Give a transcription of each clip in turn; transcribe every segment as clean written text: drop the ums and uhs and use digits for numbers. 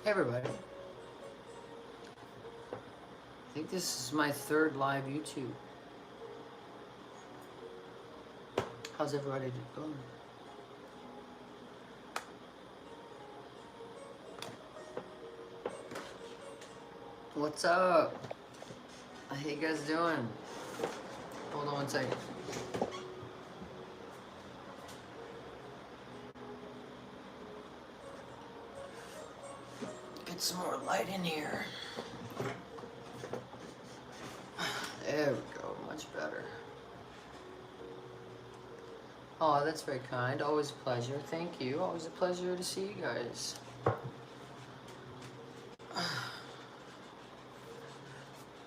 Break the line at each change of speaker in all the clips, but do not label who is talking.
Hey everybody. I think this is my third live YouTube. How's everybody doing? What's up? How you guys doing? Hold on one second. Get some more light in here. There we go, much better. Oh, that's very kind. Always a pleasure. Thank you. Always a pleasure to see you guys.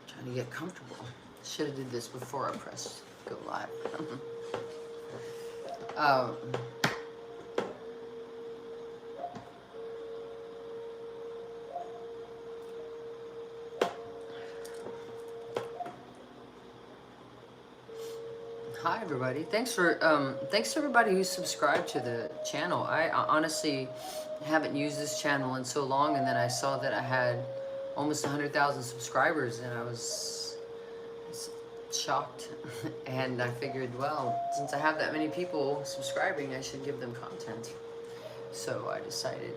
Trying to get comfortable. Should have did this before I pressed go live. Hi everybody. Thanks to everybody who subscribed to the channel. I honestly haven't used this channel in so long, and then I saw that I had almost 100,000 subscribers, and I was shocked. And I figured, well, since I have that many people subscribing, I should give them content. So I decided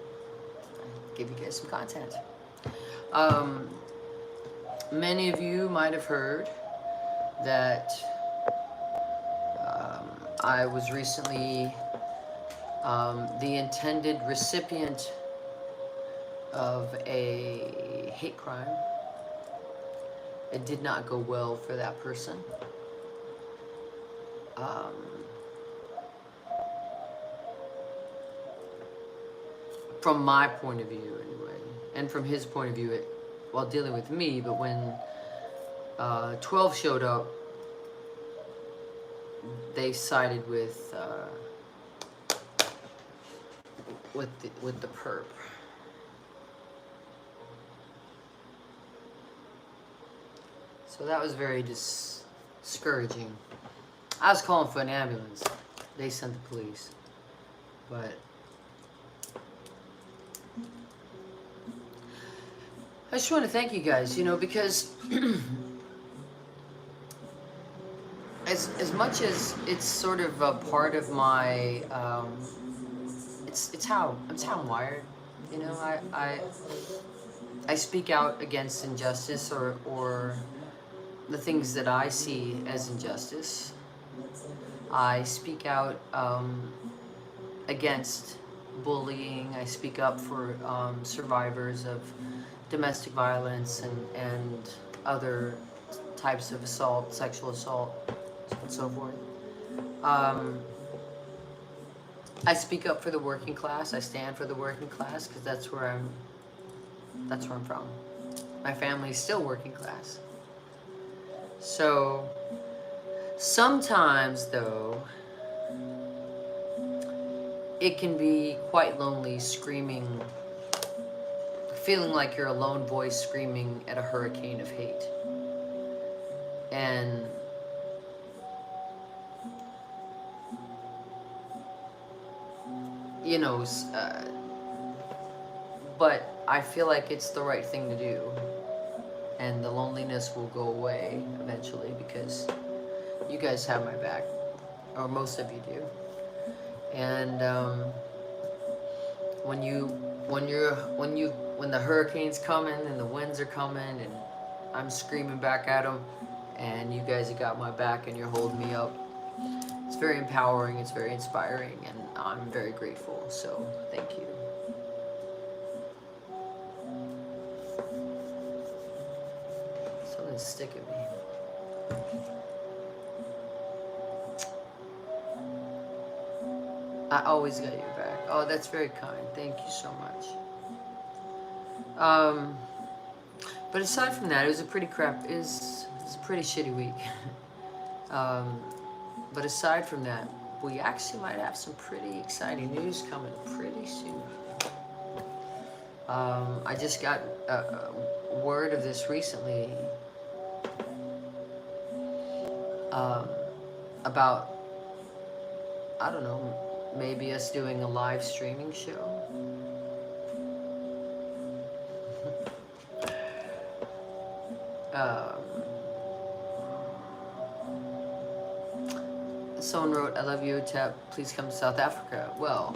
I'd give you guys some content. Many of you might have heard that I was recently the intended recipient of a hate crime. It did not go well for that person. From my point of view, anyway, and from his point of view, while dealing with me, but when 12 showed up, they sided with the perp. So that was very discouraging. I was calling for an ambulance. They sent the police. But I just want to thank you guys, because as much as it's sort of a part of my, it's how I'm wired. I speak out against injustice or the things that I see as injustice. I speak out against bullying. I speak up for survivors of domestic violence and other types of assault, sexual assault, and so forth. I speak up for the working class. I stand for the working class because that's where I'm from. My family is still working class. So sometimes, though, it can be quite lonely screaming, feeling like you're a lone voice screaming at a hurricane of hate. And but I feel like it's the right thing to do. And the loneliness will go away eventually because you guys have my back, or most of you do. And when the hurricane's coming and the winds are coming and I'm screaming back at them, and you guys have got my back and you're holding me up, it's very empowering. It's very inspiring, and I'm very grateful. So thank you. Stick at me. I always got your back. Oh, that's very kind. Thank you so much. But aside from that, it was a pretty shitty week. But aside from that, we actually might have some pretty exciting news coming pretty soon. I just got word of this recently. About, I don't know, maybe us doing a live streaming show. Someone wrote, I love you, Tap. Please come to South Africa. Well,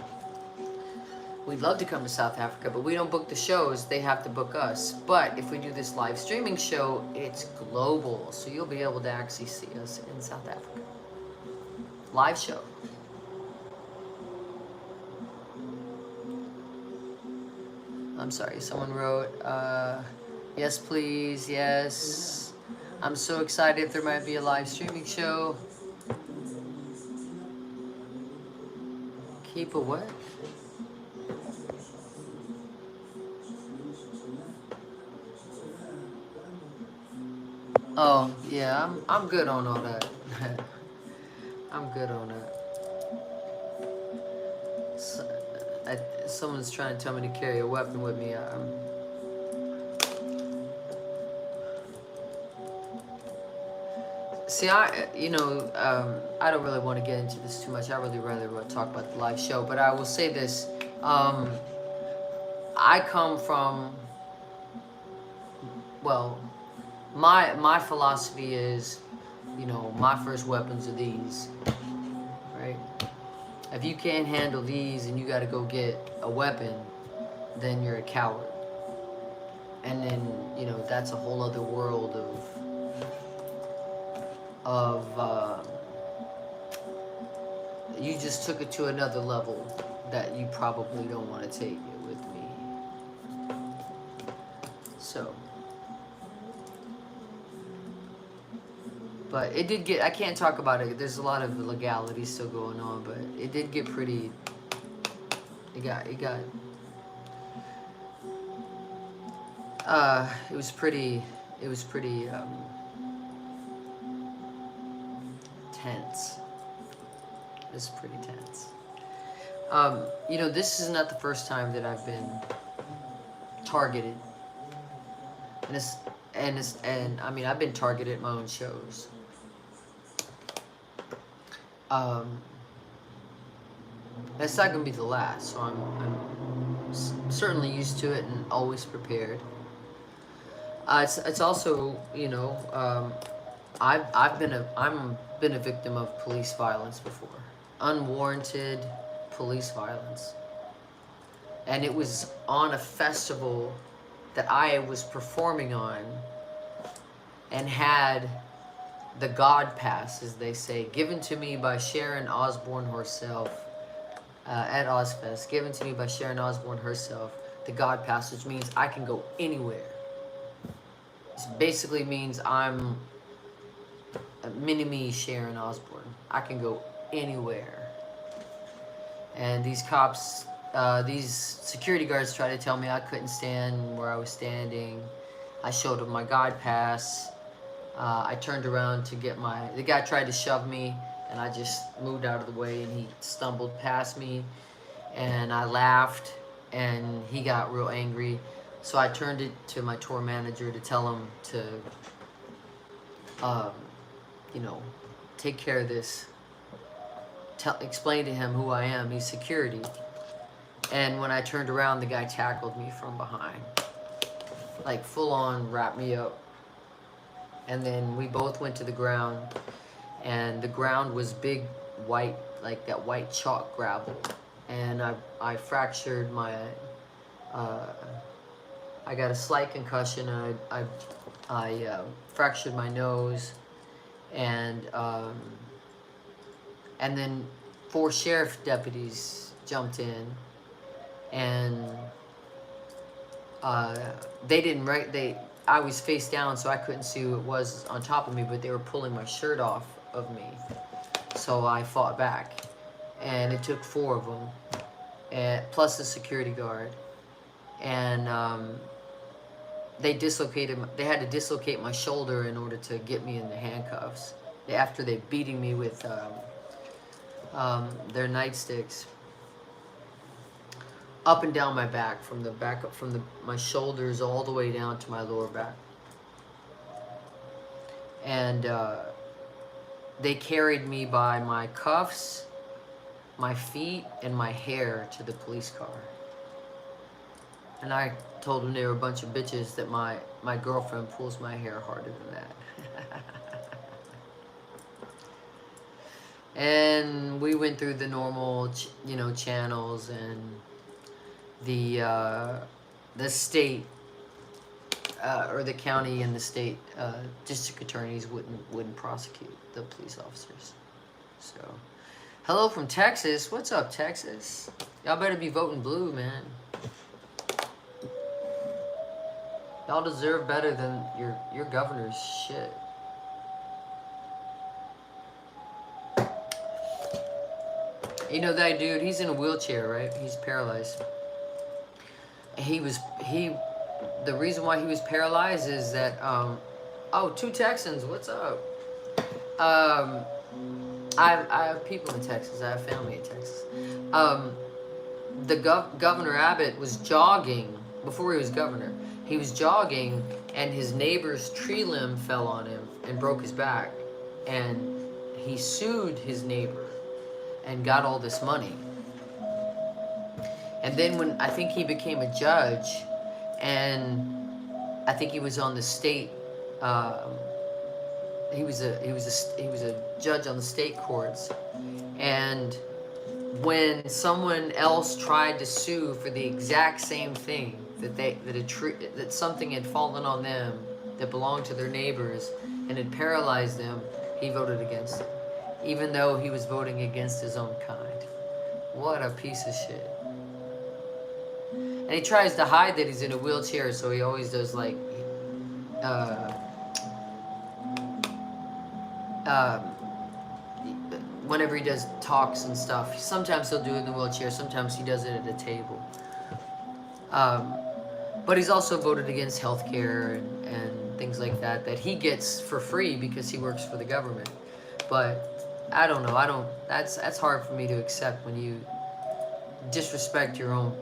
we'd love to come to South Africa, but we don't book the shows. They have to book us. But if we do this live streaming show, it's global. So you'll be able to actually see us in South Africa. Live show. I'm sorry, someone wrote, yes, please, yes. I'm so excited if there might be a live streaming show. Keep a what? Oh, yeah, I'm good on all that. I'm good on that. Someone's trying to tell me to carry a weapon with me. See, I don't really want to get into this too much. I really rather talk about the live show. But I will say this. I come from, well, my philosophy is, my first weapons are these, right? If you can't handle these and you got to go get a weapon, then you're a coward. And then, that's a whole other world of you just took it to another level that you probably don't want to take it with me. So, but it did get, I can't talk about it. There's a lot of legality still going on, but it did get pretty, it was pretty tense. It was pretty tense. This is not the first time that I've been targeted. And I mean, I've been targeted at my own shows. That's not gonna be the last, so I'm certainly used to it and always prepared. It's also, I've been a victim of police violence before, unwarranted police violence, and it was on a festival that I was performing on, and had the God Pass, as they say, given to me by Sharon Osbourne herself, at Ozfest, given to me by Sharon Osbourne herself, the God Pass, which means I can go anywhere. This basically means I'm a mini-me Sharon Osbourne. I can go anywhere. And these cops, these security guards tried to tell me I couldn't stand where I was standing. I showed them my God Pass. I turned around to get the guy tried to shove me, and I just moved out of the way, and he stumbled past me, and I laughed, and he got real angry. So I turned it to my tour manager to tell him to, take care of this. Explain to him who I am. He's security. And when I turned around, the guy tackled me from behind. Like, full on wrapped me up. And then we both went to the ground. And the ground was big white, like that white chalk gravel. And I fractured my, I got a slight concussion. I fractured my nose. And then 4 sheriff deputies jumped in, and I was face down, so I couldn't see who it was on top of me, but they were pulling my shirt off of me. So I fought back, and it took 4 of them, plus a security guard, and they had to dislocate my shoulder in order to get me in the handcuffs. After they beating me with their nightsticks up and down my back, from my shoulders all the way down to my lower back. And they carried me by my cuffs, my feet, and my hair to the police car. And I told them they were a bunch of bitches, that my girlfriend pulls my hair harder than that. And we went through the normal, channels, and the state, or the county and the state district attorneys wouldn't prosecute the police officers. So, hello from Texas. What's up, Texas? Y'all better be voting blue, man. Y'all deserve better than your governor's shit. You know that dude, he's in a wheelchair, right? He's paralyzed. The reason why he was paralyzed is that, oh, two Texans, what's up? I have people in Texas, I have family in Texas. Governor Abbott was jogging, before he was governor, he was jogging, and his neighbor's tree limb fell on him and broke his back. And he sued his neighbor and got all this money. And then when I think he became a judge, and I think he was on the state, he was a judge on the state courts. And when someone else tried to sue for the exact same thing, that something had fallen on them that belonged to their neighbors and had paralyzed them, he voted against it, even though he was voting against his own kind. What a piece of shit. And he tries to hide that he's in a wheelchair, so he always does like whenever he does talks and stuff, sometimes he'll do it in the wheelchair, sometimes he does it at a table. But he's also voted against healthcare and things like that he gets for free because he works for the government. But I don't know, that's hard for me to accept when you disrespect your own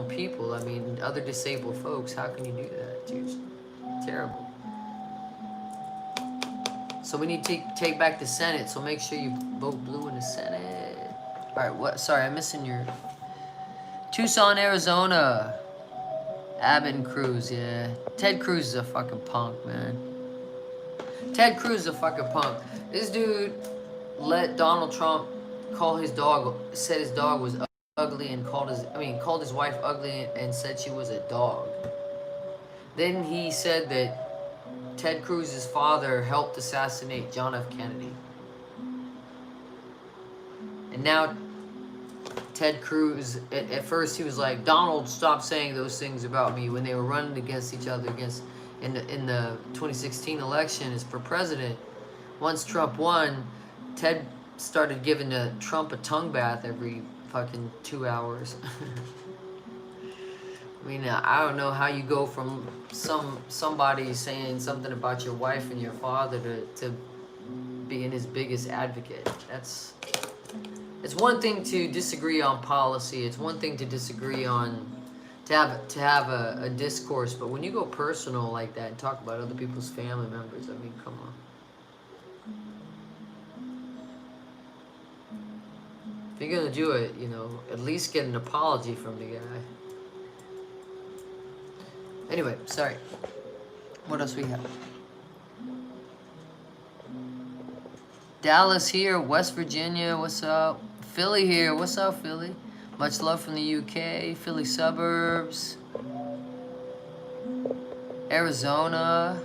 people. I mean, other disabled folks, how can you do that, dude? It's terrible. So we need to take back the Senate, so make sure you vote blue in the Senate. All right, what? Sorry, I'm missing your... Tucson, Arizona. Abbott and Cruz, yeah. Ted Cruz is a fucking punk, man. Ted Cruz is a fucking punk. This dude let Donald Trump call his dog, said his dog was ugly, and called his wife ugly and said she was a dog. Then he said that Ted Cruz's father helped assassinate John F. Kennedy. And now Ted Cruz, at first he was like, Donald, stop saying those things about me, when they were running against each other in the 2016 election as for president. Once Trump won, Ted started giving Trump a tongue bath every fucking 2 hours. I mean, I don't know how you go from somebody saying something about your wife and your father to being his biggest advocate. It's one thing to disagree on policy. It's one thing to disagree on, to have a discourse. But when you go personal like that and talk about other people's family members, I mean, come on. If you're gonna do it, at least get an apology from the guy. Anyway, sorry. What else we have? Dallas here, West Virginia, what's up? Philly here, what's up, Philly? Much love from the UK, Philly suburbs. Arizona.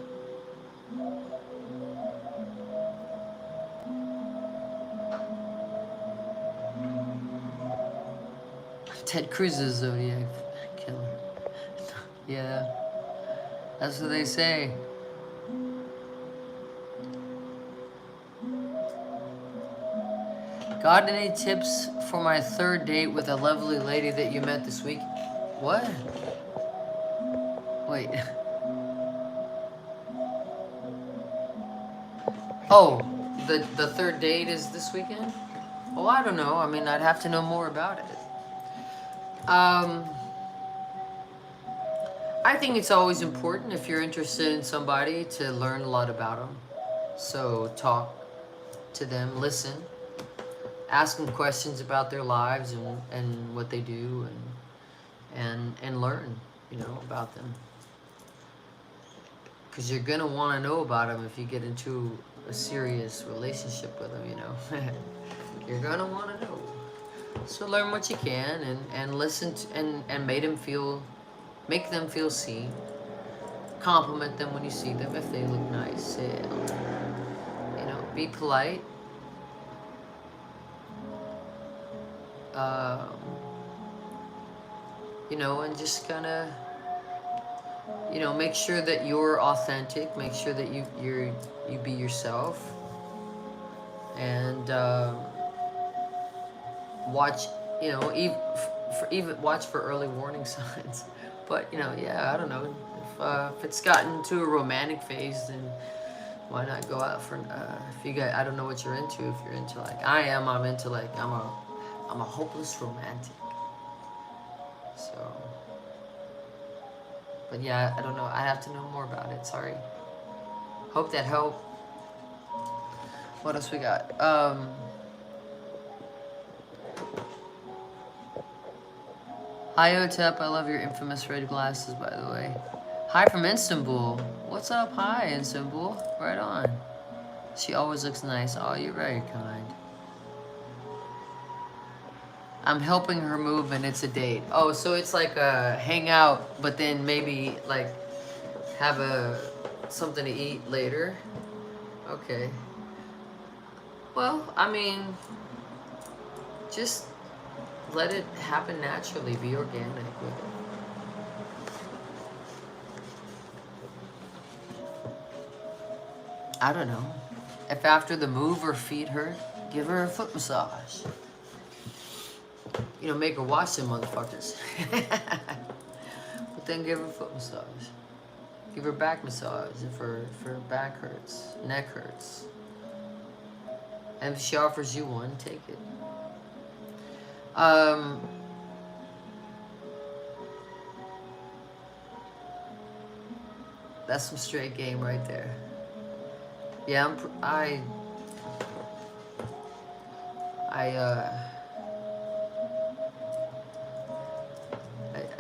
Ted Cruz is Zodiac killer. Yeah, that's what they say. Got any tips for my third date with a lovely lady that you met this week? What? Wait. Oh, the third date is this weekend? Oh, I don't know. I mean, I'd have to know more about it. I think it's always important, if you're interested in somebody, to learn a lot about them. So talk to them, listen, ask them questions about their lives and what they do, and learn, you know, about them. Because you're gonna want to know about them if you get into a serious relationship with them, you know. You're gonna want to know. So learn what you can and listen to, and make them feel seen. Compliment them when you see them if they look nice. You know, be polite. Um, you know, and just kind of, you know, make sure that you're authentic. Make sure that you be yourself, and watch. You know, even watch for early warning signs. But you know, yeah, I don't know if it's gotten to a romantic phase, then why not go out for if you got, I don't know what you're into. If you're into like I'm into like I'm a hopeless romantic. So, but yeah, I don't know. I have to know more about it. Sorry. Hope that helped. What else we got? Hi Otep, I love your infamous red glasses, by the way. Hi from Istanbul. What's up? Hi Istanbul. Right on. She always looks nice. Oh, you're very kind. I'm helping her move and it's a date. Oh, so it's like a hangout, but then maybe like have something to eat later. Okay. Well, I mean, just let it happen naturally. Be organic with it. I don't know. If after the move her feet hurt, give her a foot massage. You know, make her wash them motherfuckers. But then give her a foot massage. Give her back massage if her back hurts, neck hurts. And if she offers you one, take it. That's some straight game right there. Yeah, I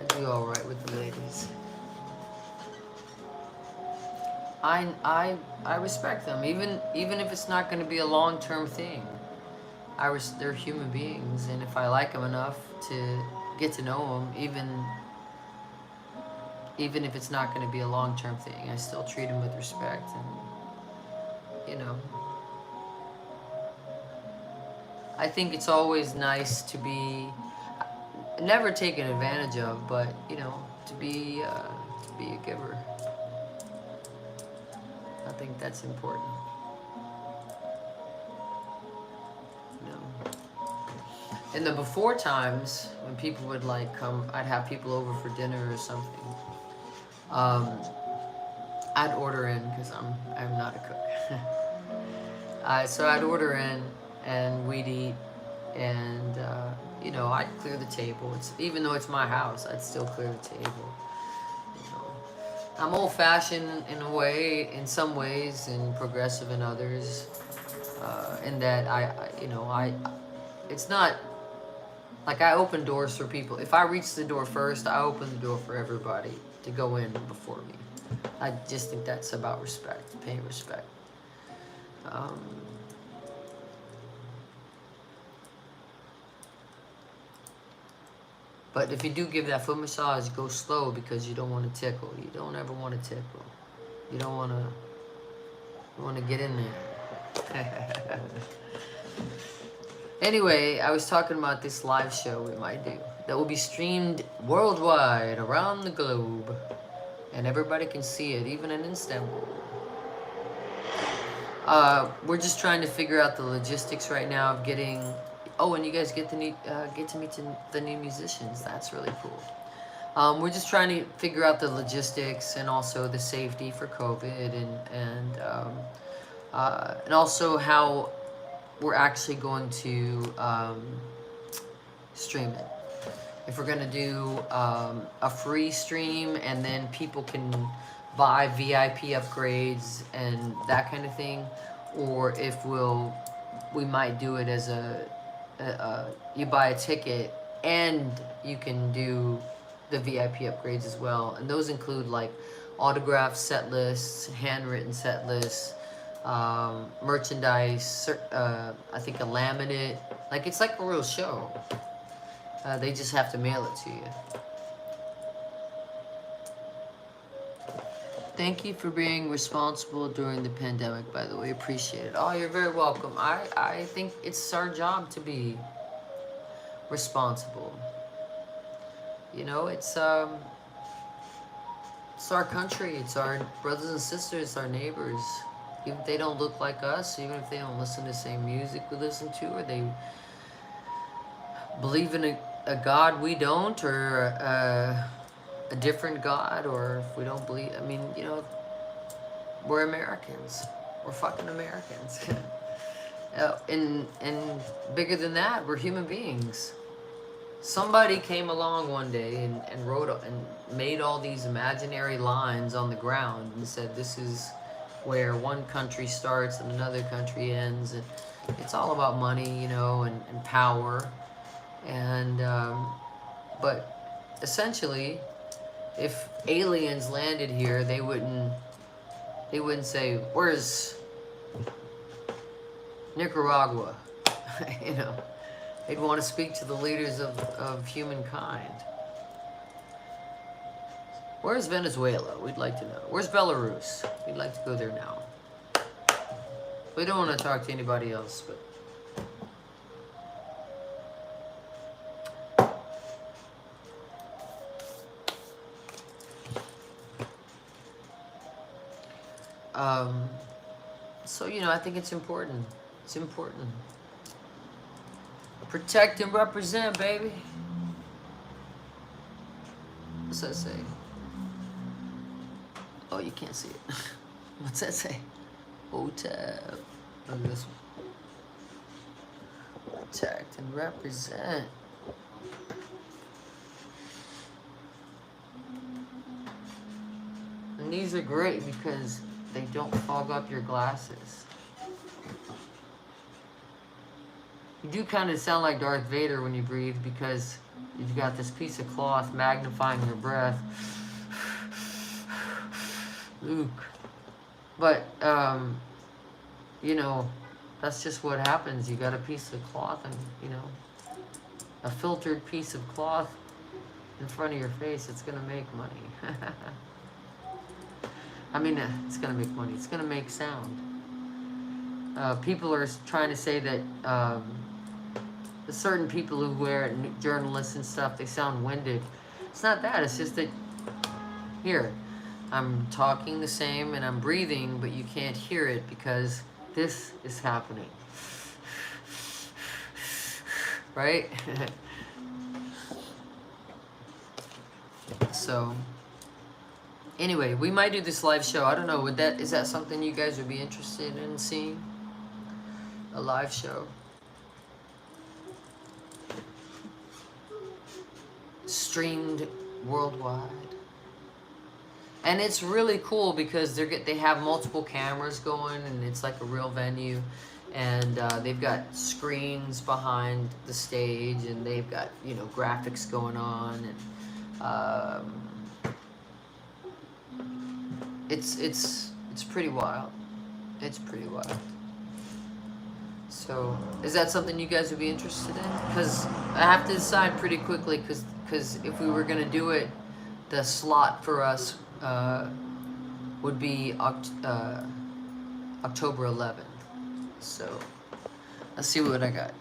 do all right with the ladies. I respect them, even if it's not going to be a long-term thing. They're human beings, and if I like them enough to get to know them, even if it's not going to be a long-term thing, I still treat them with respect, and you know, I think it's always nice to be never taken advantage of, but you know, to be a giver. I think that's important. You know, in the before times when people would like come, I'd have people over for dinner or something. I'd order in because I'm not a cook. So I'd order in and we'd eat, and you know, I'd clear the table. Even though it's my house, I'd still clear the table. You know, I'm old-fashioned in a way, in some ways, and progressive in others. In that it's not like I open doors for people. If I reach the door first, I open the door for everybody to go in before me. I just think that's about respect, paying respect. But if you do give that foot massage, go slow because you don't want to tickle. You don't ever want to tickle. You don't want to. You want to get in there. Anyway, I was talking about this live show we might do that will be streamed worldwide around the globe, and everybody can see it, even in Istanbul. We're just trying to figure out the logistics right now of getting. Oh, and you guys get to meet the new musicians. That's really cool. We're just trying to figure out the logistics and also the safety for COVID and also how we're actually going to stream it. If we're going to do a free stream and then people can buy VIP upgrades and that kind of thing, or if we might do it as you buy a ticket and you can do the VIP upgrades as well, and those include like autograph set lists, handwritten set lists, merchandise, I think a laminate. Like, it's like a real show. They just have to mail it to you. Thank you for being responsible during the pandemic, by the way. Appreciate it. Oh, you're very welcome. I think it's our job to be responsible. You know, it's our country, it's our brothers and sisters, it's our neighbors. Even if they don't look like us, even if they don't listen to the same music we listen to, or they believe in a God we don't, or a different God, or if we don't believe, I mean, you know, we're Americans. We're fucking Americans. And bigger than that, we're human beings. Somebody came along one day and wrote and made all these imaginary lines on the ground and said, this is where one country starts and another country ends. And it's all about money, you know, and power. And but essentially, if aliens landed here, they wouldn't say, where's Nicaragua? You know, they'd want to speak to the leaders of humankind. Where's Venezuela? We'd like to know. Where's Belarus? We'd like to go there now. We don't want to talk to anybody else, but so, you know, I think it's important. It's important. Protect and represent, baby. What's that say? Oh, you can't see it. What's that say? OTAB. Look at this one. Protect and represent. And these are great because they don't fog up your glasses. You do kind of sound like Darth Vader when you breathe because you've got this piece of cloth magnifying your breath. Luke. But, you know, that's just what happens. You got a piece of cloth and, you know, a filtered piece of cloth in front of your face. It's going to make money. I mean, it's going to make money. It's going to make sound. People are trying to say that the certain people who wear it, journalists and stuff, they sound winded. It's not that. It's just that, here, I'm talking the same and I'm breathing, but you can't hear it because this is happening. Right? So, anyway, we might do this live show. I don't know, is that something you guys would be interested in seeing? A live show? Streamed worldwide. And it's really cool because they have multiple cameras going and it's like a real venue. And they've got screens behind the stage and they've got, you know, graphics going on. And it's pretty wild. It's pretty wild. So, is that something you guys would be interested in? Because I have to decide pretty quickly because if we were going to do it, the slot for us would be October 11th. So, let's see what I got.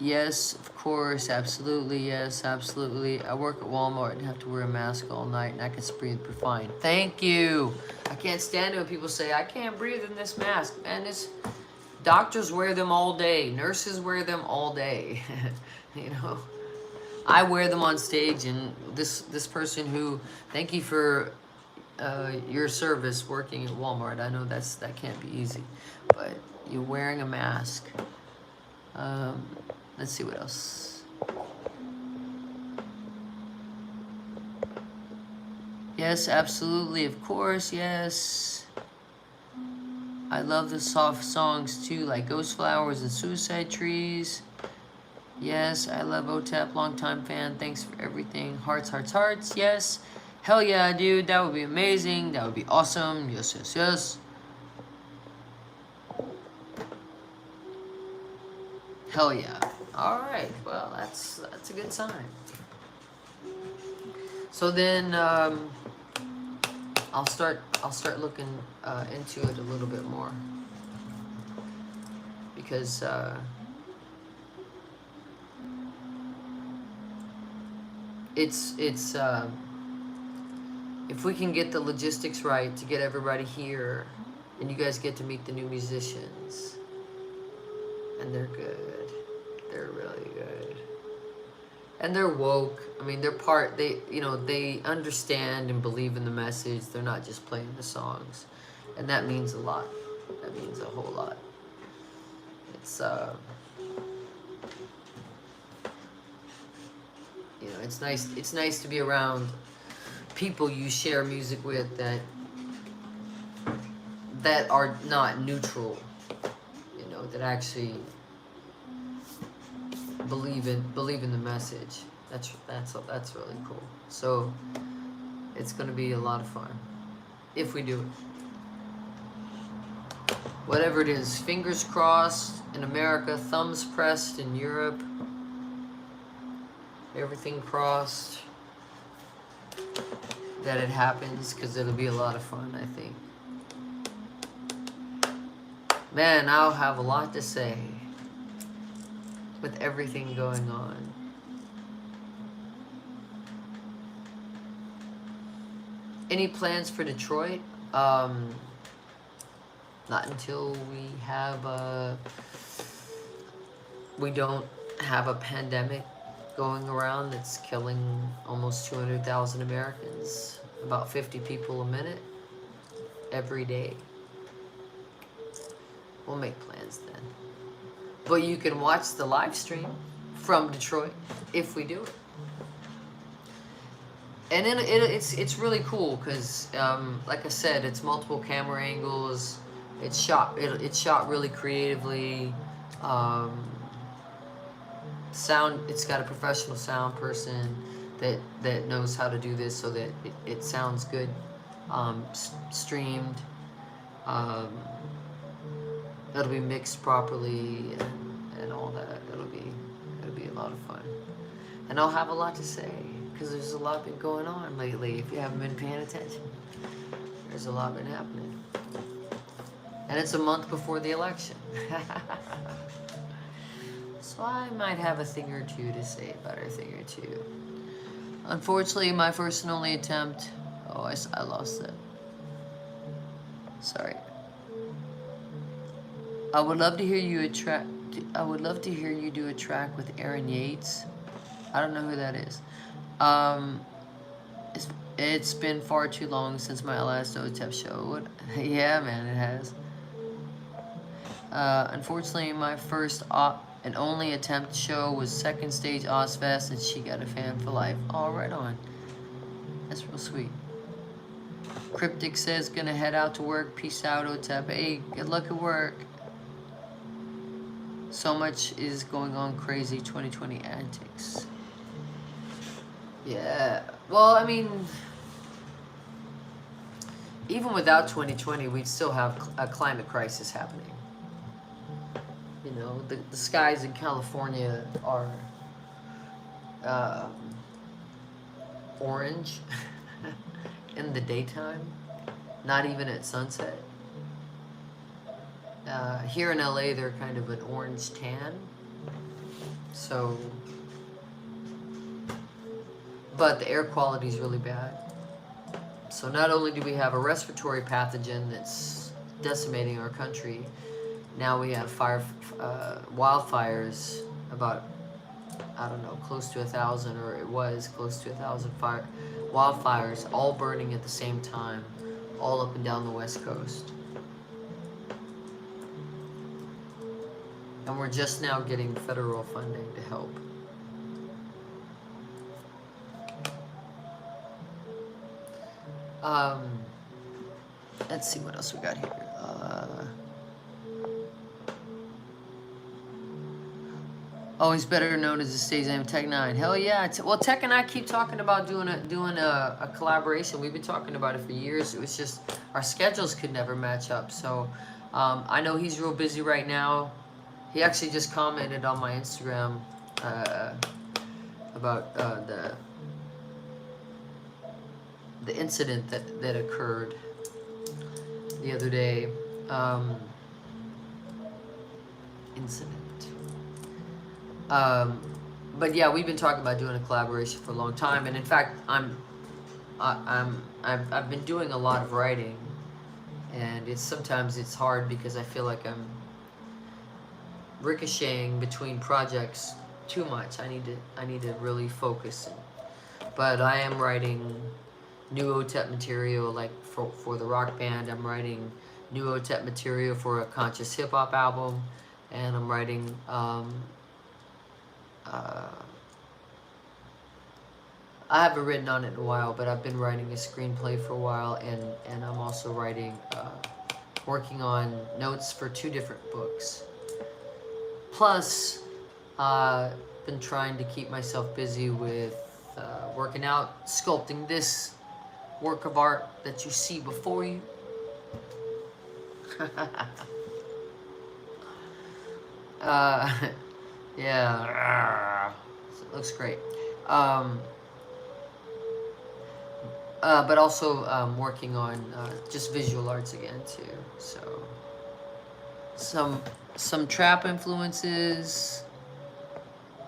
Yes, of course, absolutely, yes, absolutely. I work at Walmart and have to wear a mask all night and I can breathe fine. Thank you. I can't stand it when people say, I can't breathe in this mask. Man, doctors wear them all day. Nurses wear them all day. You know, I wear them on stage and this person who, thank you for your service working at Walmart. I know that can't be easy, but you're wearing a mask. Let's see what else. Yes, absolutely, of course, yes. I love the soft songs too, like Ghost Flowers and Suicide Trees. Yes, I love OTEP, longtime fan. Thanks for everything. Hearts, hearts, hearts. Yes. Hell yeah, dude. That would be amazing. That would be awesome. Yes, yes, yes. Hell yeah. All right. Well, that's a good sign. So then I'll start looking into it a little bit more, because it's if we can get the logistics right to get everybody here, and you guys get to meet the new musicians, and they're good, they're really good, and they're woke. I mean, they understand and believe in the message. They're not just playing the songs, and that means a lot. That means a whole lot. It's it's nice to be around people you share music with that are not neutral, that actually believe in the message. That's really cool. So it's gonna be a lot of fun if we do it. Whatever it is, fingers crossed in America, thumbs pressed in Europe, everything crossed that it happens, because it'll be a lot of fun, I think. Man, I'll have a lot to say with everything going on. Any plans for Detroit? Not until we don't have a pandemic going around that's killing almost 200,000 Americans, about 50 people a minute, every day. We'll make plans then. But you can watch the live stream from Detroit if we do it. And it's really cool because, like I said, it's multiple camera angles. It's shot really creatively. Sound. It's got a professional sound person that knows how to do this so that it sounds good, streamed. It'll be mixed properly and all that. It'll be a lot of fun, and I'll have a lot to say because there's a lot been going on lately. If you haven't been paying attention, there's a lot been happening, and it's a month before the election. So I might have a thing or two to say about a thing or two. Unfortunately, my first and only attempt. Oh, I lost it. Sorry. I would love to hear you do a track with Aaron Yates. I don't know who that is. It's been far too long since my last OTEP show. Yeah, man, it has. Unfortunately, my first and only attempt show was second stage Ozfest, and she got a fan for life. Oh, right on. That's real sweet. Cryptic says, gonna head out to work. Peace out, OTEP. Hey, good luck at work. So much is going on, crazy 2020 antics. Yeah, well, I mean, even without 2020, we'd still have a climate crisis happening. You know, the skies in California are orange in the daytime, not even at sunset. Here in LA, they're kind of an orange tan. So, but the air quality is really bad. So not only do we have a respiratory pathogen that's decimating our country, now we have wildfires, about, I don't know, close to 1,000, or it was close to 1,000 wildfires, all burning at the same time, all up and down the West Coast. And we're just now getting federal funding to help. Let's see what else we got here. Oh, he's better known as the stage name Tech9. Hell yeah. Well, Tech and I keep talking about doing a collaboration. We've been talking about it for years. It was just our schedules could never match up. So I know he's real busy right now. He actually just commented on my Instagram uh, about the incident that occurred the other day. Incident. But yeah, we've been talking about doing a collaboration for a long time, and in fact, I've been doing a lot of writing, and sometimes it's hard because I feel like I'm ricocheting between projects too much. I need to really focus. But I am writing new OTEP material, like for the rock band. I'm writing new OTEP material for a conscious hip hop album, and I'm writing. I haven't written on it in a while, but I've been writing a screenplay for a while, and I'm also working on notes for 2 different books. Plus, been trying to keep myself busy with working out, sculpting this work of art that you see before you. Yeah, it looks great. But also working on just visual arts again too. So some trap influences.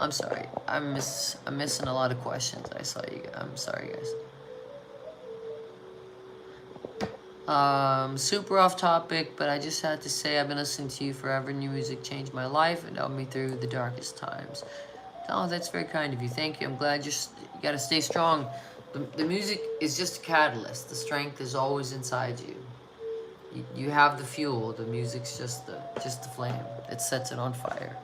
I'm sorry, I'm missing a lot of questions. I saw you. I'm sorry, guys. Super off topic, but I just had to say I've been listening to you forever. New music changed my life and helped me through the darkest times. Oh, that's very kind of you. Thank you. I'm glad you got to stay strong. The music is just a catalyst. The strength is always inside you. You have the fuel. The music's just the flame that sets it on fire.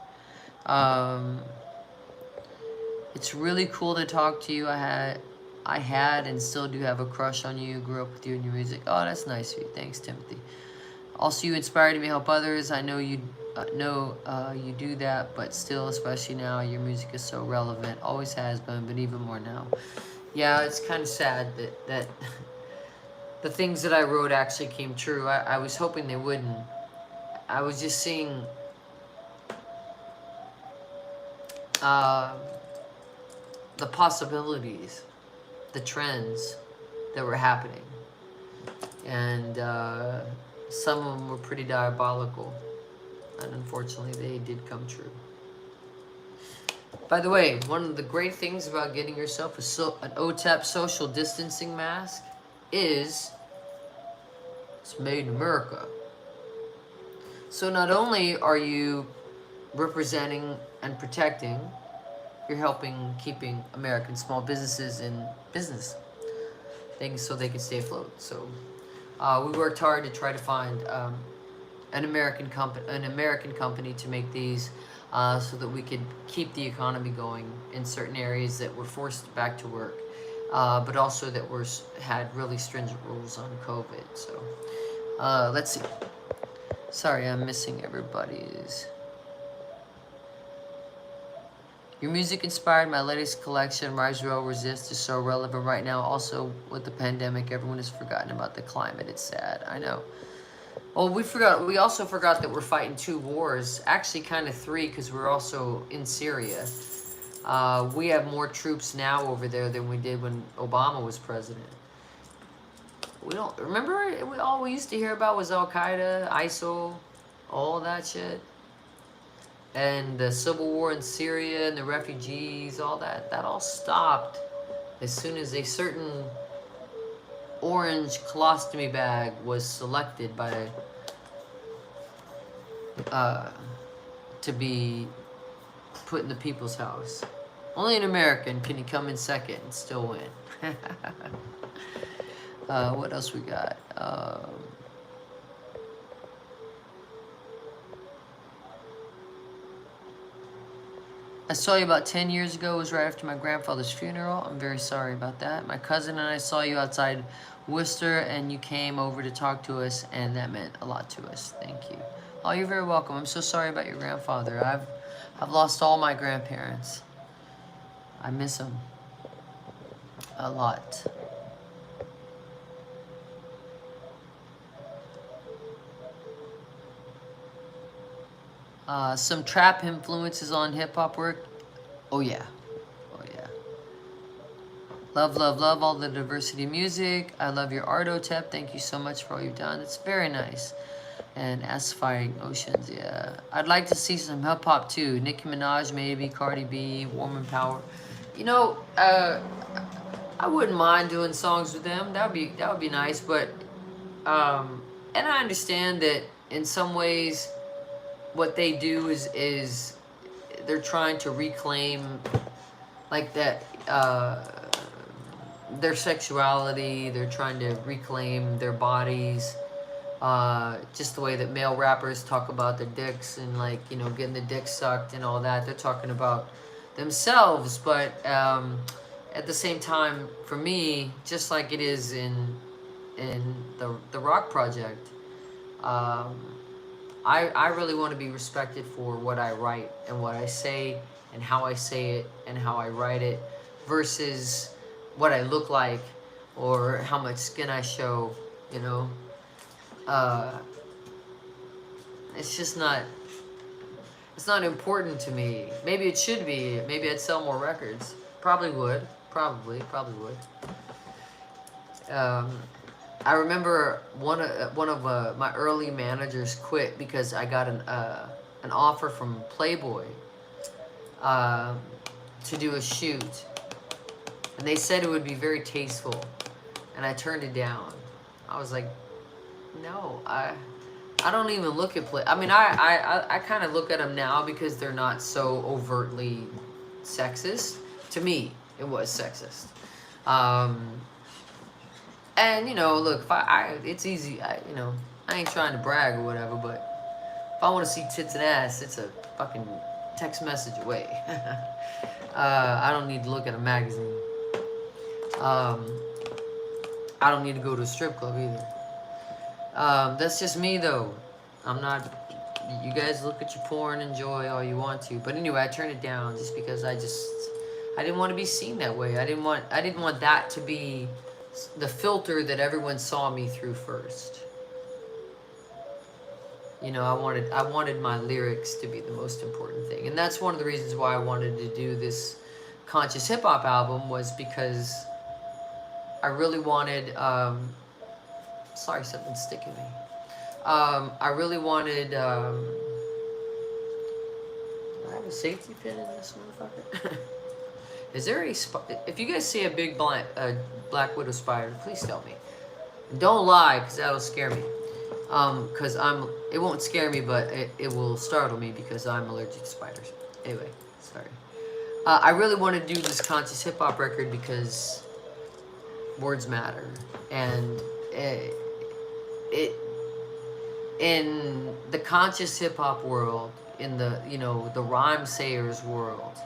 It's really cool to talk to you. I had and still do have a crush on you. Grew up with you and your music. Oh, that's nice of you. Thanks, Timothy. Also, you inspired me to help others. I know you you do that, but still, especially now, your music is so relevant. Always has been, but even more now. Yeah, it's kind of sad that the things that I wrote actually came true. I was hoping they wouldn't. I was just seeing the possibilities, the trends that were happening. And some of them were pretty diabolical. And unfortunately, they did come true. By the way, one of the great things about getting yourself an OTEP social distancing mask is it's made in America. So not only are you representing and protecting, you're helping keeping American small businesses in business, things so they can stay afloat. So we worked hard to try to find an American company to make these so that we could keep the economy going in certain areas that were forced back to work, but also that had really stringent rules on COVID. So let's see. Sorry, I'm missing everybody's. Your music inspired my latest collection, Rise, Roll, Resist, is so relevant right now. Also, with the pandemic, everyone has forgotten about the climate. It's sad. I know. Well, we also forgot that we're fighting 2 wars. Actually, kind of 3, because we're also in Syria. We have more troops now over there than we did when Obama was president. We don't remember. All we used to hear about was Al Qaeda, ISIL, all that shit. And the civil war in Syria and the refugees, all that all stopped as soon as a certain orange colostomy bag was selected by to be put in the people's house. Only an American can come in second and still win. What else we got? I saw you about 10 years ago. It was right after my grandfather's funeral. I'm very sorry about that. My cousin and I saw you outside Worcester, and you came over to talk to us, and that meant a lot to us. Thank you. Oh, you're very welcome. I'm so sorry about your grandfather. I've lost all my grandparents. I miss them a lot. Some trap influences on hip-hop work. Oh yeah. Oh yeah. Love, love, love all the diversity music. I love your art, OTEP. Thank you so much for all you've done. It's very nice. And Asphiring Oceans, yeah. I'd like to see some hip-hop too. Nicki Minaj maybe, Cardi B, Warm and Power. You know, I wouldn't mind doing songs with them. That would be nice, but and I understand that in some ways what they do is they're trying to reclaim like that their sexuality. They're trying to reclaim their bodies, just the way that male rappers talk about their dicks and, like, you know, getting the dick sucked and all that. They're talking about themselves, but at the same time, for me, just like it is in the rock project, I really want to be respected for what I write and what I say and how I say it and how I write it versus what I look like or how much skin I show, you know. It's just not, it's not important to me. Maybe it should be. Maybe I'd sell more records. Probably would. Probably would. I remember one of my early managers quit because I got an offer from Playboy to do a shoot, and they said it would be very tasteful, and I turned it down. I was like, no, I don't even look at Play. I mean, I kind of look at them now because they're not so overtly sexist. To me, it was sexist. And, you know, look, if it's easy. You know, I ain't trying to brag or whatever, but if I want to see tits and ass, it's a fucking text message away. I don't need to look at a magazine. I don't need to go to a strip club either. That's just me, though. I'm not. You guys look at your porn, enjoy all you want to. But anyway, I turned it down just because I didn't want to be seen that way. I didn't want that to be the filter that everyone saw me through first. You know, I wanted my lyrics to be the most important thing. And that's one of the reasons why I wanted to do this conscious hip hop album, was because I really wanted, sorry, something's sticking me. I really wanted, do I have a safety pin in this motherfucker? Is there a if you guys see a big black widow spider, please tell me. Don't lie, because that'll scare me. Because it won't scare me, but it will startle me because I'm allergic to spiders. Anyway, sorry. I really want to do this conscious hip hop record because words matter, and it in the conscious hip hop world, in the, you know, the rhyme sayers world,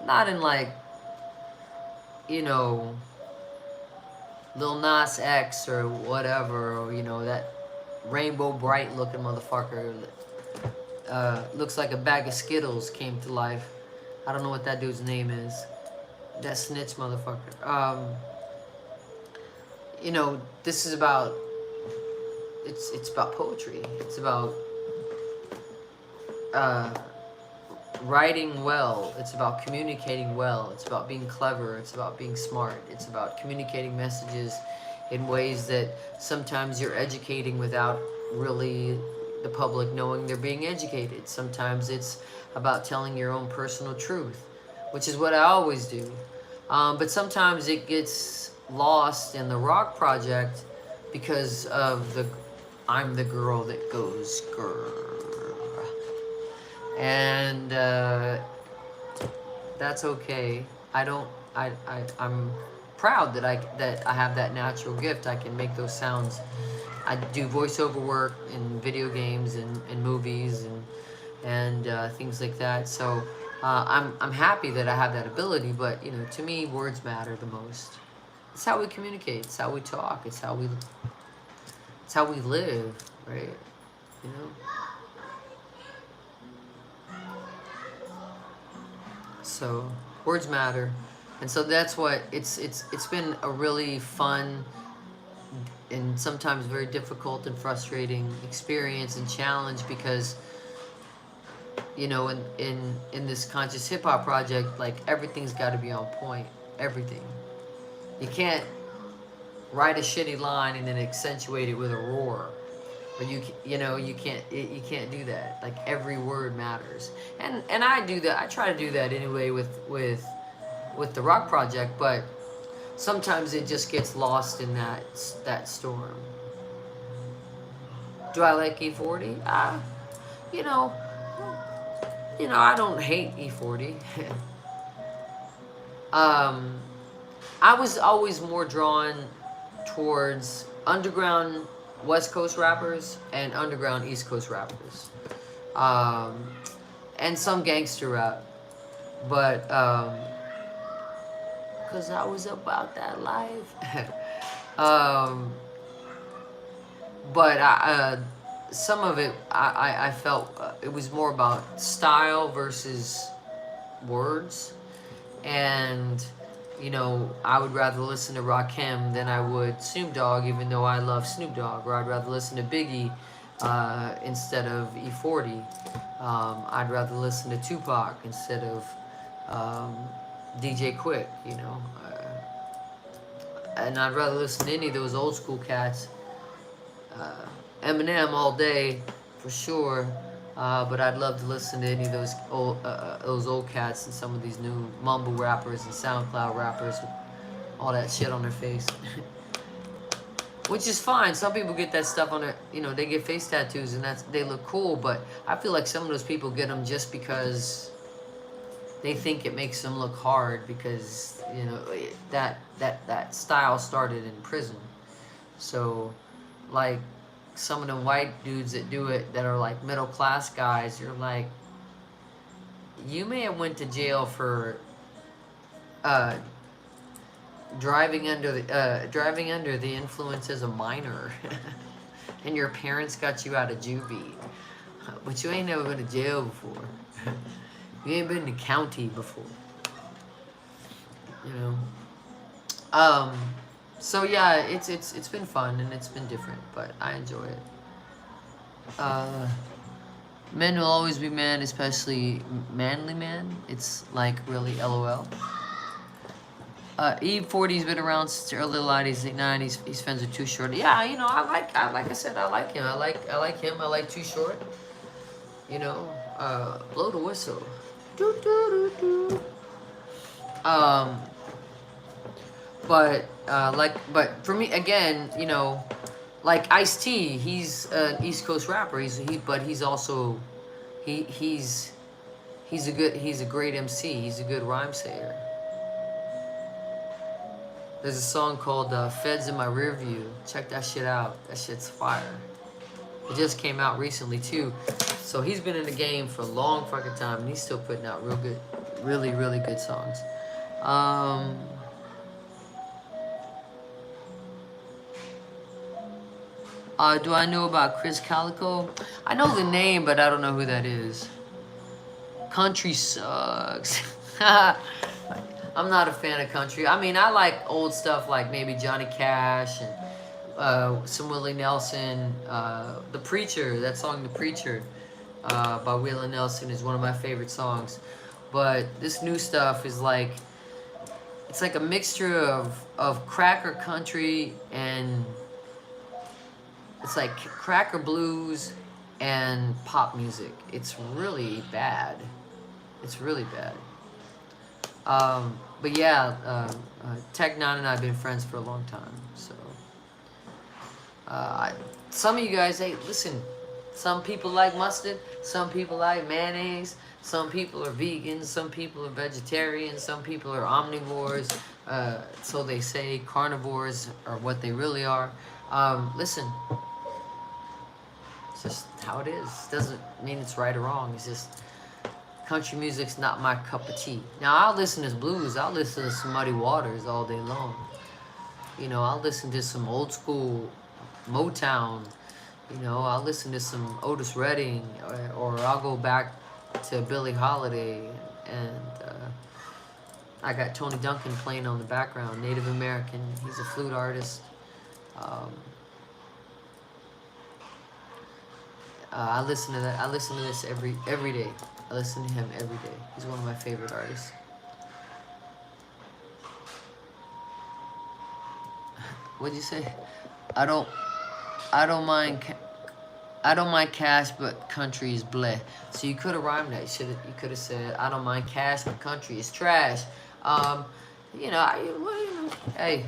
not in, like, you know, Lil Nas X or whatever, or, you know, that Rainbow Bright looking motherfucker looks like a bag of Skittles came to life. I don't know what that dude's name is. That snitch motherfucker. You know, this is about, it's about poetry. It's about writing well. It's about communicating well. It's about being clever. It's about being smart. It's about communicating messages in ways that sometimes you're educating without really the public knowing they're being educated. Sometimes it's about telling your own personal truth, which is what I always do. But sometimes it gets lost in the rock project because of the I'm the girl that goes grrr. And that's okay. I'm proud that I have that natural gift. I can make those sounds. I do voiceover work in video games and movies and things like that. So I'm happy that I have that ability. But, you know, to me, words matter the most. It's how we communicate. It's how we talk. It's how we live, right? You know. So words matter, and so that's what it's been a really fun and sometimes very difficult and frustrating experience and challenge, because you know, in this conscious hip hop project, like everything's got to be on point. Everything. You can't write a shitty line and then accentuate it with a roar. Or you know, you can't do that. Like every word matters. And I do that. I try to do that anyway with the rock project, but sometimes it just gets lost in that storm. Do I like E40? You know, I don't hate E40. um, I was always more drawn towards underground West Coast rappers and underground East Coast rappers, um, and some gangster rap, but because I was about that life. um, but some of it I felt it was more about style versus words, and you know, I would rather listen to Rakim than I would Snoop Dogg, even though I love Snoop Dogg, or I'd rather listen to Biggie instead of E40. I'd rather listen to Tupac instead of DJ Quick, you know. And I'd rather listen to any of those old school cats. Eminem all day, for sure. But I'd love to listen to any of those old cats and some of these new mumble rappers and SoundCloud rappers with all that shit on their face. Which is fine. Some people get that stuff on their, you know, they get face tattoos and they look cool. But I feel like some of those people get them just because they think it makes them look hard, because you know that style started in prison. So, like, some of the white dudes that do it that are like middle class guys, you're like, you may have went to jail for driving under the influence as a minor, and your parents got you out of juvie, but you ain't never been to jail before. You ain't been to county before, you know. So yeah, it's been fun and it's been different, but I enjoy it. Men will always be men, especially manly men. It's like really LOL. E40's been around since the early 90s, late 90s. He's friends with Too Short. Yeah, you know, like I said, I like him. I like him. I like Too Short. You know, blow the whistle. Do do do do. But for me, again, you know, like Ice-T, he's an East Coast rapper. But he's also, he's a great MC. He's a good rhyme sayer. There's a song called "Feds in My Rear View." Check that shit out. That shit's fire. It just came out recently too. So he's been in the game for a long fucking time, and he's still putting out real good, really, really good songs. Do I know about Chris Calico? I know the name, but I don't know who that is. Country sucks. I'm not a fan of country. I mean, I like old stuff like maybe Johnny Cash and some Willie Nelson. The Preacher, that song The Preacher by Willie Nelson is one of my favorite songs. But this new stuff is like, it's like a mixture of cracker country, and it's like cracker blues and pop music. It's really bad. It's really bad. But yeah, Tech Nine and I have been friends for a long time. So, some of you guys, hey, listen. Some people like mustard. Some people like mayonnaise. Some people are vegans. Some people are vegetarians. Some people are omnivores. So they say carnivores are what they really are. Listen. It's just how it is. Doesn't mean it's right or wrong. It's just country music's not my cup of tea. Now, I'll listen to blues. I'll listen to some Muddy Waters all day long. You know, I'll listen to some old school Motown. You know, I'll listen to some Otis Redding, or I'll go back to Billie Holiday and I got Tony Duncan playing on the background, Native American. He's a flute artist. Um, I listen to that. I listen to this every day. I listen to him every day. He's one of my favorite artists. What'd you say? I don't mind. I don't mind cash, but country is bleh. So you could have rhymed that. You could have said, I don't mind cash, but country is trash. You know, hey,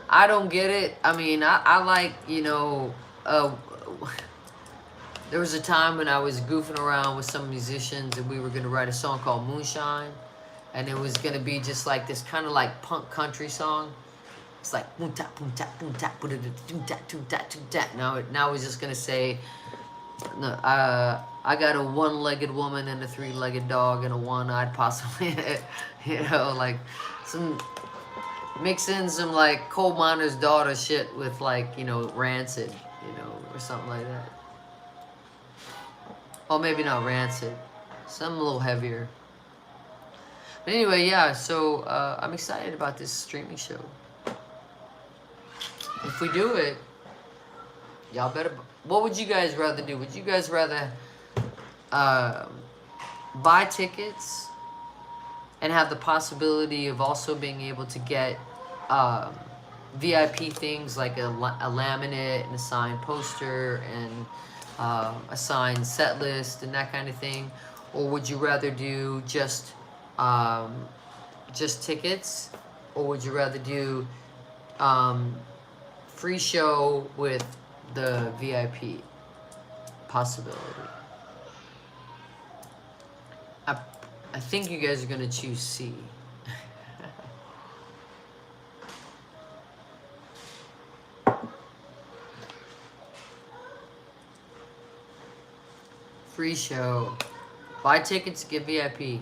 I don't get it. I mean, I like, you know, there was a time when I was goofing around with some musicians and we were going to write a song called Moonshine. And it was going to be just like this kind of like punk country song. It's like boom tap boom tap boom tap boom tap boom tap boom tap. Now we're just gonna say, no, I got a one-legged woman and a three-legged dog and a one-eyed possum. You know, like some mix in some like coal miner's daughter shit with like, you know, Rancid, you know, or something like that. Oh, maybe not Rancid, something a little heavier. But anyway, yeah. So I'm excited about this streaming show. If we do it, y'all better... What would you guys rather do? Would you guys rather buy tickets and have the possibility of also being able to get VIP things like a laminate and a signed poster and a signed set list and that kind of thing? Or would you rather do just tickets? Or would you rather do... free show with the VIP possibility? I think you guys are gonna choose C. Free show. Buy tickets, get VIP.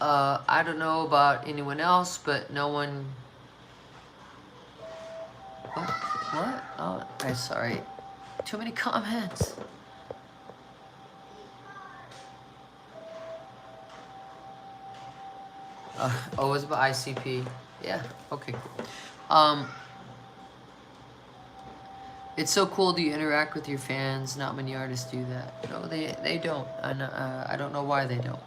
I don't know about anyone else, but no one... What? Oh, I'm sorry. Too many comments. Oh, it was about ICP. Yeah. Okay. Cool. It's so cool. Do you interact with your fans? Not many artists do that. No, they don't. I don't know why they don't.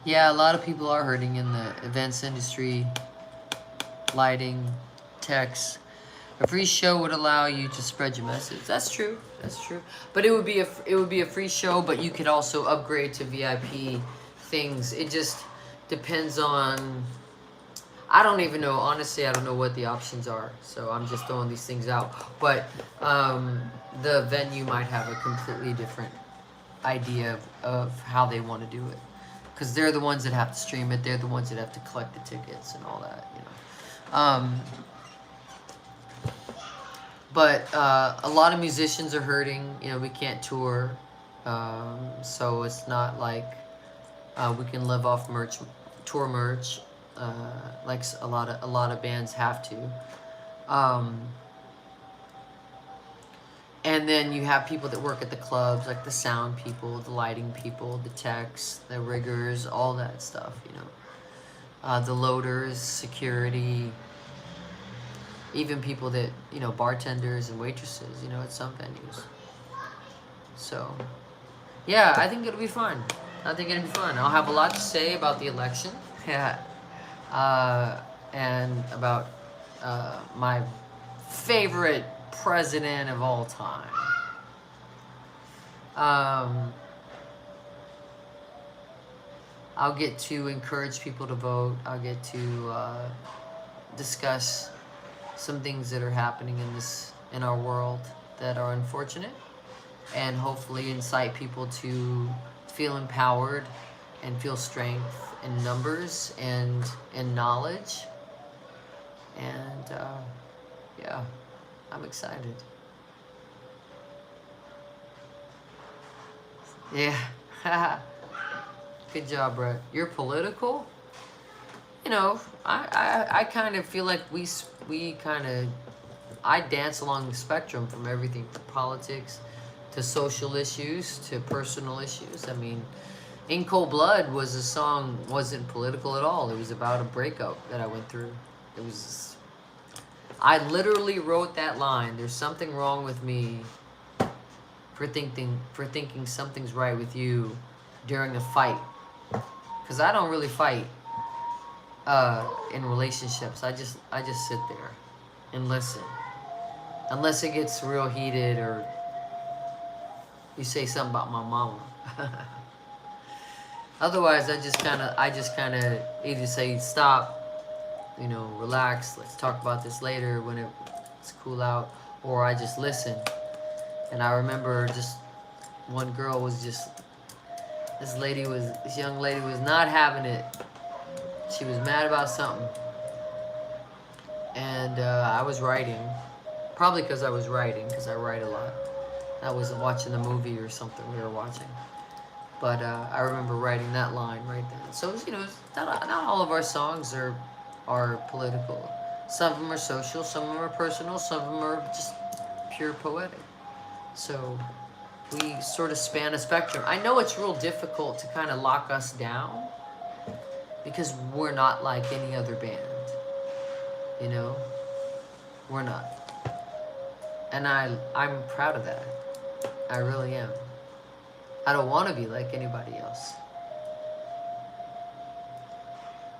Yeah, a lot of people are hurting in the events industry, lighting, techs. A free show would allow you to spread your message. That's true. That's true. But it would be a free show, but you could also upgrade to VIP things. It just depends on... I don't even know. Honestly, I don't know what the options are. So I'm just throwing these things out. But the venue might have a completely different idea of how they want to do it. Because they're the ones that have to stream it. They're the ones that have to collect the tickets and all that, you know. But a lot of musicians are hurting. You know, we can't tour. So it's not like we can live off merch, tour merch, like a lot of bands have to. And then you have people that work at the clubs, like the sound people, the lighting people, the techs, the riggers, all that stuff, you know. The loaders, security, even people that, you know, bartenders and waitresses, you know, at some venues. So, yeah, I think it'll be fun. I think it'll be fun. I'll have a lot to say about the election. Yeah. And about my favorite president of all time. I'll get to encourage people to vote. I'll get to discuss some things that are happening in our world that are unfortunate, and hopefully incite people to feel empowered and feel strength in numbers and in knowledge. And yeah, I'm excited. Yeah. Good job, Brett. You're political? You know, I kind of feel like we kind of I dance along the spectrum from everything from politics to social issues to personal issues. I mean, In Cold Blood was a song, wasn't political at all. It was about a breakup that I went through. It was, I literally wrote that line. There's something wrong with me for thinking something's right with you during a fight. Because I don't really fight in relationships. I just sit there and listen. Unless it gets real heated or you say something about my mama. Otherwise, I just kind of either say stop, you know, relax, let's talk about this later when it's cool out, or I just listen. And I remember just one girl was just, this young lady was not having it. She was mad about something. And I was writing, probably because I was writing, because I write a lot. I was watching a movie or something we were watching. But I remember writing that line right then. So, you know, not all of our songs are political. Some of them are social, some of them are personal, some of them are just pure poetic. So we sort of span a spectrum. I know it's real difficult to kind of lock us down because we're not like any other band. You know? We're not. And I'm proud of that. I really am. I don't want to be like anybody else.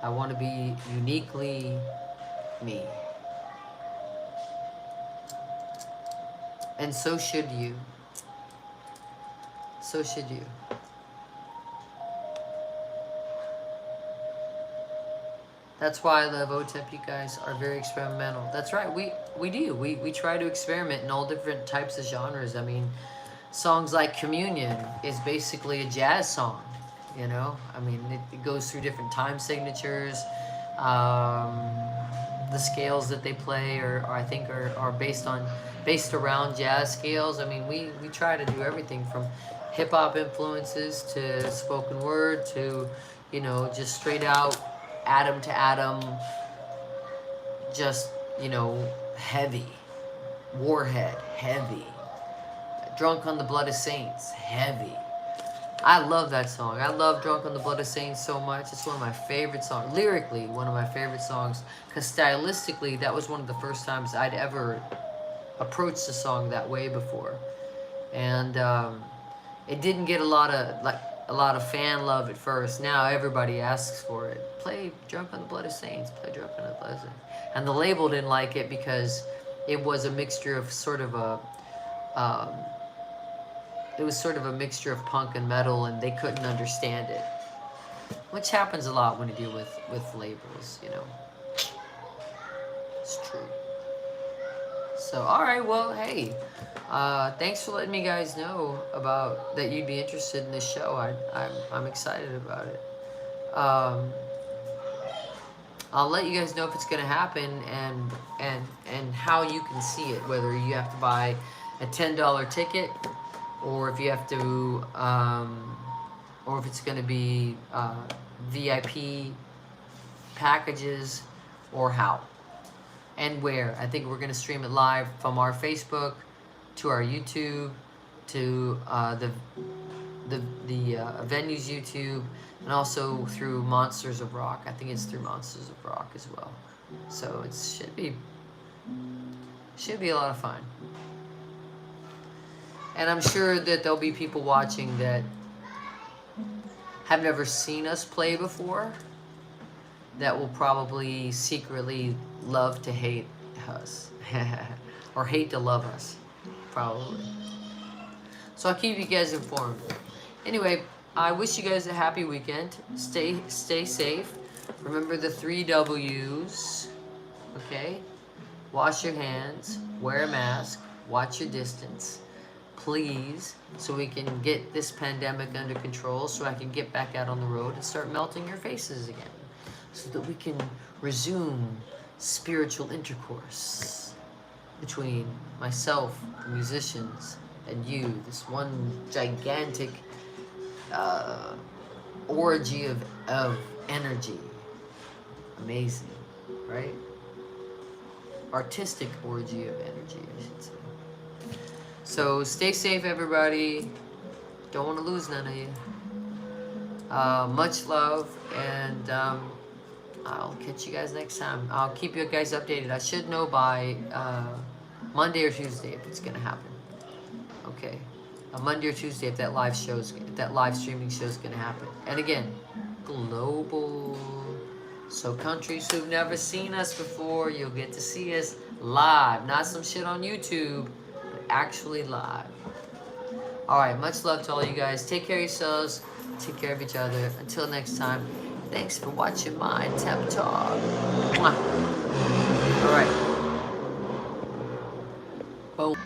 I want to be uniquely me. And so should you. So should you. That's why I love OTEP. You guys are very experimental. That's right. We do. We try to experiment in all different types of genres. I mean, songs like Communion is basically a jazz song, you know? I mean, it goes through different time signatures. The scales that they play I think are based around jazz scales. I mean, we try to do everything from hip-hop influences to spoken word to, you know, just straight out atom to atom, just, you know, heavy. Warhead, heavy. Drunk on the Blood of Saints, heavy. I love that song. I love Drunk on the Blood of Saints so much. It's one of my favorite songs. Lyrically, one of my favorite songs. Because stylistically, that was one of the first times I'd ever approached a song that way before. And it didn't get a lot of fan love at first. Now everybody asks for it. Play Drunk on the Blood of Saints. Play Drunk on the Blood of Saints. And the label didn't like it because it was a mixture of sort of a... it was sort of a mixture of punk and metal, and they couldn't understand it. Which happens a lot when you deal with labels, you know. It's true. So, alright, well, hey. Thanks for letting me guys know about that you'd be interested in this show. I'm excited about it. I'll let you guys know if it's going to happen and how you can see it. Whether you have to buy a $10 ticket, or if you have to, or if it's going to be VIP packages, or how and where. I think we're going to stream it live from our Facebook to our YouTube to the venue's YouTube, and also through Monsters of Rock. I think it's through Monsters of Rock as well. So it should be a lot of fun. And I'm sure that there'll be people watching that have never seen us play before that will probably secretly love to hate us. Or hate to love us. Probably. So I'll keep you guys informed. Anyway, I wish you guys a happy weekend. Stay safe. Remember the 3 W's. Okay? Wash your hands. Wear a mask. Watch your distance. Please, so we can get this pandemic under control, so I can get back out on the road and start melting your faces again, so that we can resume spiritual intercourse between myself, the musicians, and you. This one gigantic orgy of energy. Amazing, right? artistic orgy of energy, I should say. So stay safe, everybody. Don't want to lose none of you. Much love, and I'll catch you guys next time. I'll keep you guys updated. I should know by Monday or Tuesday if it's gonna happen. Okay, Monday or Tuesday if that live streaming show is gonna happen. And again, global. So countries who've never seen us before, you'll get to see us live, not some shit on YouTube, but actually live. All right, much love to all you guys. Take care of yourselves. Take care of each other. Until next time, thanks for watching my Temp Talk. Mwah. All right. Boom.